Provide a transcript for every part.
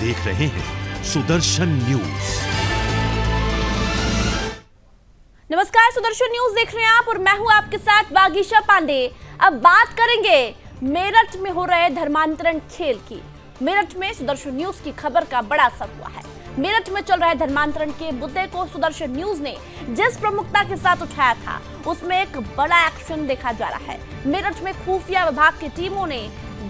देख रहे हैं सुदर्शन न्यूज। नमस्कार, सुदर्शन न्यूज देख रहे हैं आप और मैं हूं आपके साथ वागीशा पांडे। अब बात करेंगे मेरठ में हो रहे धर्मांतरण खेल की। मेरठ में सुदर्शन न्यूज की खबर का बड़ा असर हुआ है। मेरठ में चल रहे धर्मांतरण के मुद्दे को सुदर्शन न्यूज ने जिस प्रमुखता के साथ उठाया था उसमें एक बड़ा एक्शन देखा जा रहा है। मेरठ में खुफिया विभाग की टीमों ने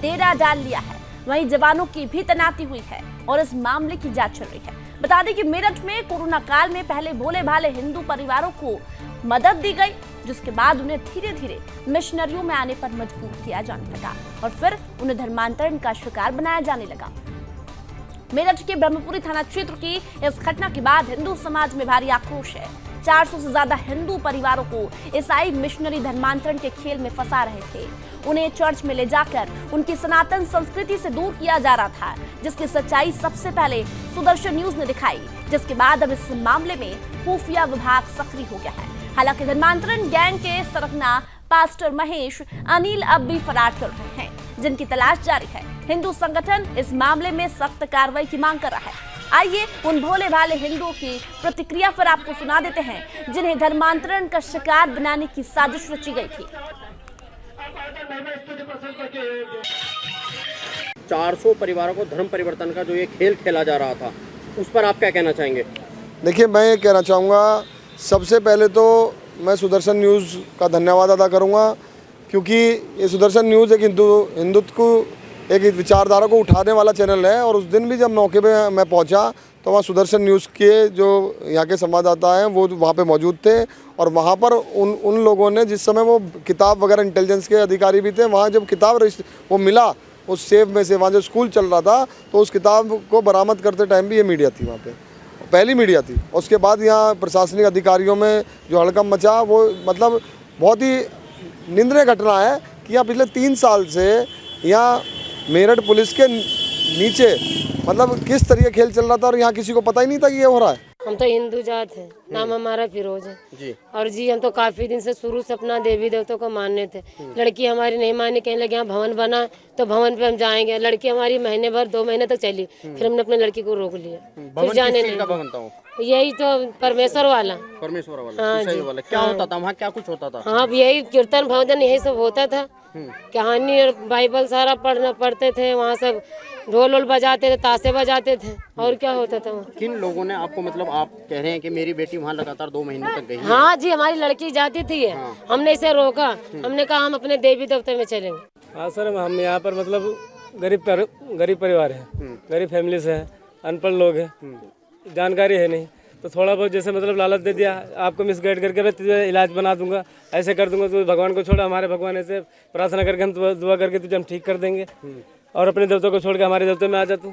डेरा डाल लिया है, वहीं जवानों की भी तैनाती हुई है और इस मामले की जांच चल रही है। बता दें कि मेरठ में कोरोना काल में पहले भोले भाले हिंदू परिवारों को मदद दी गई, जिसके बाद उन्हें धीरे धीरे मिशनरियों में आने पर मजबूर किया जाने लगा और फिर उन्हें धर्मांतरण का शिकार बनाया जाने लगा। मेरठ के ब्रह्मपुरी थाना क्षेत्र की इस घटना के बाद हिंदू समाज में भारी आक्रोश है। 400 से ज्यादा हिंदू परिवारों को ईसाई मिशनरी धर्मांतरण के खेल में फंसा रहे थे। उन्हें चर्च में ले जाकर उनकी सनातन संस्कृति से दूर किया जा रहा था, जिसकी सच्चाई सबसे पहले सुदर्शन न्यूज ने दिखाई, जिसके बाद अब इस मामले में खुफिया विभाग सक्रिय हो गया है। हालांकि धर्मांतरण गैंग के सरगना पास्टर महेश अनिल अब भी फरार चल रहे हैं, जिनकी तलाश जारी है। हिंदू संगठन इस मामले में सख्त कार्रवाई की मांग कर रहा है। आइए उन भोले भाले हिंदुओं की प्रतिक्रिया पर आपको सुना देते हैं जिन्हें धर्मांतरण का शिकार बनाने की साजिश रची गई थी। 400 परिवारों को धर्म परिवर्तन का जो ये खेल खेला जा रहा था, उस पर आप क्या कहना चाहेंगे? देखिए, मैं ये कहना चाहूँगा, सबसे पहले तो मैं सुदर्शन न्यूज़ का धन्यवाद अदा करूँगा, क्योंकि ये सुदर्शन न्यूज़ एक हिंदुत्व को, एक विचारधारा को उठाने वाला चैनल है। और उस दिन भी जब मौके पे मैं पहुंचा तो वहाँ सुदर्शन न्यूज़ के जो यहाँ के संवाददाता हैं वो वहाँ पे मौजूद थे और वहाँ पर उन लोगों ने, जिस समय वो किताब वगैरह इंटेलिजेंस के अधिकारी भी थे, वहाँ जब किताब वो मिला उस सेफ में से, वहाँ जो स्कूल चल रहा था, तो उस किताब को बरामद करते टाइम भी ये मीडिया थी वहाँ पे, पहली मीडिया थी। उसके बाद यहाँ प्रशासनिक अधिकारियों में जो हड़कंप मचा, वो मतलब बहुत ही निंदनीय घटना है कि यहाँ पिछले 3 साल से यहाँ मेरठ पुलिस के नीचे मतलब किस तरह खेल चल रहा था और यहाँ किसी को पता ही नहीं था कि ये हो रहा है। हम तो हिंदू जात है, नाम हमारा फिरोज है जी। और जी हम तो काफी दिन से शुरू से अपना देवी देवताओं को मानने थे। लड़की हमारी नहीं मानी, कहने लगे यहाँ भवन बना तो भवन पे हम जाएंगे। लड़की हमारी महीने भर 2 महीने तक चली, फिर हमने अपने लड़की को रोक लिया, फिर जाने नहीं। यही तो परमेश्वर वाला हाँ जी वाला। क्या होता था वहाँ, क्या कुछ होता था? हाँ, यही कीर्तन भवन यही सब होता था, कहानी और बाइबल सारा पढ़ते थे। वहाँ सब ढोल वोल बजाते थे, ताशे बजाते थे, और क्या होता था वहाँ। किन लोगों ने आपको, मतलब आप कह रहे हैं कि मेरी बेटी वहाँ लगातार 2 महीने तक गई? हाँ जी, हमारी लड़की जाती थी। हाँ। हमने इसे रोका, हमने कहा हम अपने देवी देवता में चलेंगे। हाँ सर, हम यहाँ पर मतलब गरीब परिवार है, गरीब फैमिली से है, अनपढ़ लोग हैं, जानकारी है नहीं, तो थोड़ा बहुत जैसे मतलब लालच दे दिया, आपको मिसगाइड करके मैं तुझे इलाज बना दूंगा, ऐसे कर दूंगा, तो भगवान को छोड़ा, हमारे भगवान ऐसे प्रार्थना करके हम दुआ करके तुझे हम ठीक कर देंगे और अपने देवता को छोड़ के हमारे देवता में आ जा तू।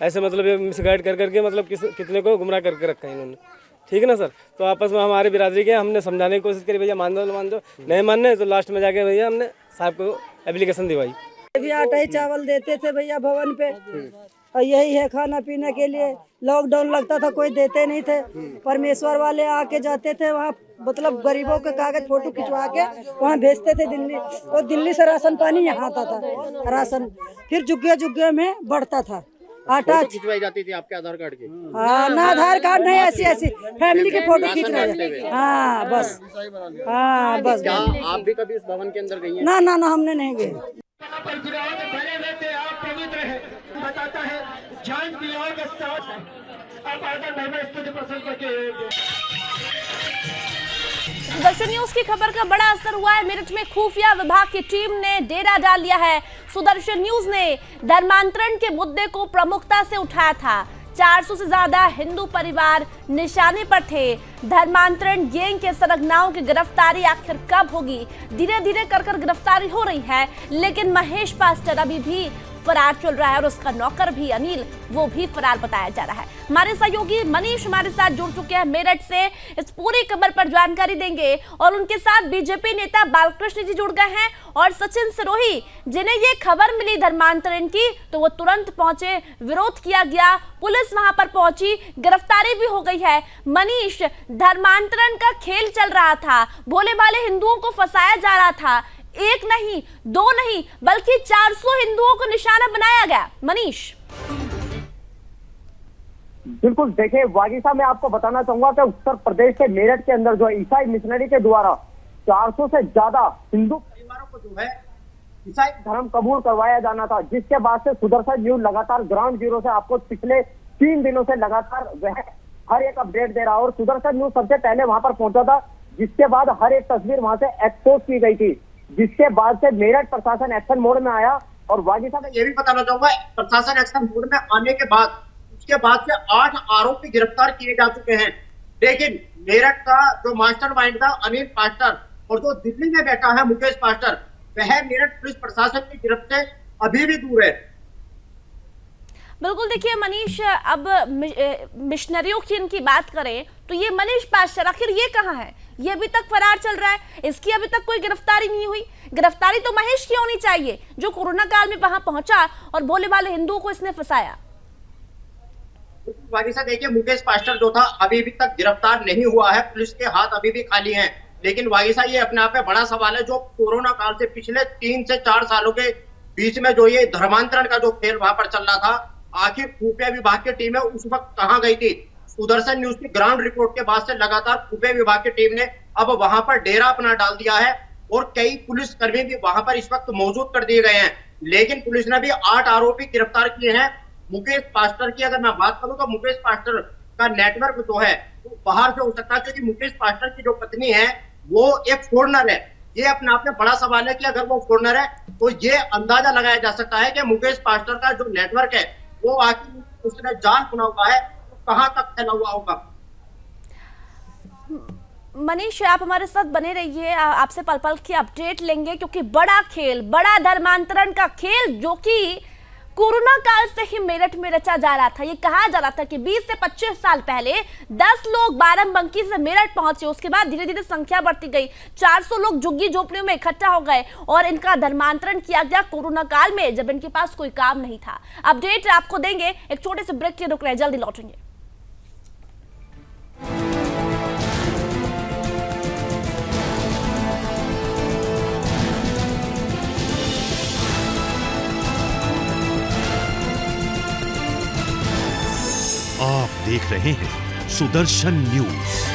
ऐसे मतलब ये मिसगाइड कर करके मतलब कितने को गुमराह करके रखा है इन्होंने। ठीक है ना सर? तो आपस में हमारे बिरादरी के हमने समझाने की कोशिश करी, भैया मान दो, नहीं मानने तो लास्ट में जाके भैया हमने साहब को एप्लीकेशन दिवाई। भी आटा ही चावल देते थे भैया भवन पे, और यही है खाना पीने के लिए। लॉकडाउन लगता था, कोई देते नहीं थे। परमेश्वर वाले आके जाते थे वहाँ, मतलब गरीबों के कागज फोटो खिंचवा के वहाँ भेजते थे दिल्ली, और दिल्ली से राशन पानी यहाँ आता था, राशन फिर जुग्गे में बढ़ता था। आटा खिंचवाई जाती थी आपके आधार कार्ड की? हाँ ना, आधार कार्ड नहीं, ऐसी फैमिली के फोटो खींचना। हाँ बस, हाँ बस। क्या आप भी कभी उस भवन के अंदर गई हैं? ना, हमने नहीं गए। बताता है जान दिया के साथ अब अगर मैं सुदर्शन न्यूज की खबर का बड़ा असर हुआ है। मेरठ में खुफिया विभाग की टीम ने डेरा डाल लिया है। सुदर्शन न्यूज ने धर्मांतरण के मुद्दे को प्रमुखता से उठाया था। 400 से ज्यादा हिंदू परिवार निशाने पर थे। धर्मांतरण गैंग के सरगनाओं की गिरफ्तारी आखिर कब होगी? धीरे धीरे कर गिरफ्तारी हो रही है, लेकिन महेश पास्टर अभी भी फरार चल रहा है और उसका नौकर भी अनिल, वो भी फरार बताया जा रहा है। हमारे सहयोगी मनीष हमारे साथ जुड़ चुके हैं मेरठ से, इस पूरी खबर पर जानकारी देंगे और उनके साथ बीजेपी नेता बालकृष्ण जी जुड़ गए हैं और सचिन सिरोही, जिन्हें ये खबर मिली धर्मांतरण की तो वो तुरंत पहुंचे, विरोध किया गया, पुलिस वहां पर पहुंची, गिरफ्तारी भी हो गई है। मनीष, धर्मांतरण का खेल चल रहा था, भोले भाले हिंदुओं को फंसाया जा रहा था, 1 नहीं 2 नहीं बल्कि 400 हिंदुओं को निशाना बनाया गया। मनीष, बिल्कुल, देखिए वागीशा में आपको बताना चाहूंगा कि उत्तर प्रदेश के मेरठ के अंदर जो है ईसाई मिशनरी के द्वारा 400 से ज्यादा हिंदू परिवारों को जो है ईसाई धर्म कबूल करवाया जाना था, जिसके बाद से सुदर्शन न्यूज लगातार ग्राउंड जीरो से आपको पिछले 3 दिनों से लगातार वह हर एक अपडेट दे रहा है। और सुदर्शन न्यूज सबसे पहले वहां पर पहुंचा था, जिसके बाद हर एक तस्वीर वहां से एक्सपोज की गई थी, जिसके बाद से मेरठ प्रशासन एक्शन मोड में आया। और वागीशा में ये भी बताना चाहूंगा, प्रशासन एक्शन मोड में आने के बाद उसके बाद से 8 आरोपी गिरफ्तार किए जा चुके हैं। लेकिन मेरठ का जो मास्टरमाइंड था अनिल पास्टर और जो दिल्ली में बैठा है मुकेश पास्टर, वह मेरठ पुलिस प्रशासन की गिरफ्त से अभी भी दूर है। बिल्कुल, देखिए मनीष, अब मिशनरियों की इनकी बात करें तो ये मनीष पास्टर आखिर ये कहाँ है? ये अभी तक फरार चल रहा है, इसकी अभी तक कोई गिरफ्तारी नहीं हुई। गिरफ्तारी तो महेश की होनी चाहिए, जो कोरोना काल में वहां पहुंचा और भोले भाले हिंदुओं को इसने फंसाया। वागीशा देखिए, मुकेश पास्टर जो था अभी तक गिरफ्तार नहीं हुआ है, पुलिस के हाथ अभी भी खाली हैं। लेकिन वागीशा ये अपने आप में बड़ा सवाल है, जो कोरोना काल से पिछले 3 से 4 सालों के बीच में जो ये धर्मांतरण का जो खेल वहां पर चल रहा था, आखिर खुफिया विभाग की टीमें उस वक्त कहां गई थी? सुदर्शन न्यूज की ग्राउंड रिपोर्ट के बाद से लगातार खुफिया विभाग की टीम ने अब वहां पर डेरा अपना डाल दिया है और कई पुलिस कर्मी भी वहां पर इस वक्त मौजूद कर दिए गए हैं। लेकिन पुलिस ने भी 8 आरोपी गिरफ्तार किए हैं। मुकेश पास्टर की अगर मैं बात करूं तो मुकेश पास्टर का नेटवर्क जो है वो बाहर से हो सकता है, क्योंकि मुकेश पास्टर की जो पत्नी है वो एक फॉरेनर है। ये अपने आप में बड़ा सवाल है कि अगर वो फॉरेनर है तो ये अंदाजा लगाया जा सकता है कि मुकेश पास्टर का जो नेटवर्क है वो आखिर उसने जान सुना हुआ है तो कहां तक फैला हुआ होगा। मनीष, आप हमारे साथ बने रहिए, आपसे पल पल की अपडेट लेंगे, क्योंकि बड़ा खेल, बड़ा धर्मांतरण का खेल जो कि कोरोना काल से ही मेरठ में रचा जा रहा था। ये कहा जा रहा था कि 20 से 25 साल पहले 10 लोग बाराबंकी से मेरठ पहुंचे, उसके बाद धीरे धीरे संख्या बढ़ती गई, 400 लोग झुग्गी झोपड़ियों में इकट्ठा हो गए और इनका धर्मांतरण किया गया कोरोना काल में, जब इनके पास कोई काम नहीं था। अपडेट आपको देंगे, एक छोटे से ब्रेक के रुक रहे, जल्दी लौटेंगे। आप देख रहे हैं सुदर्शन न्यूज।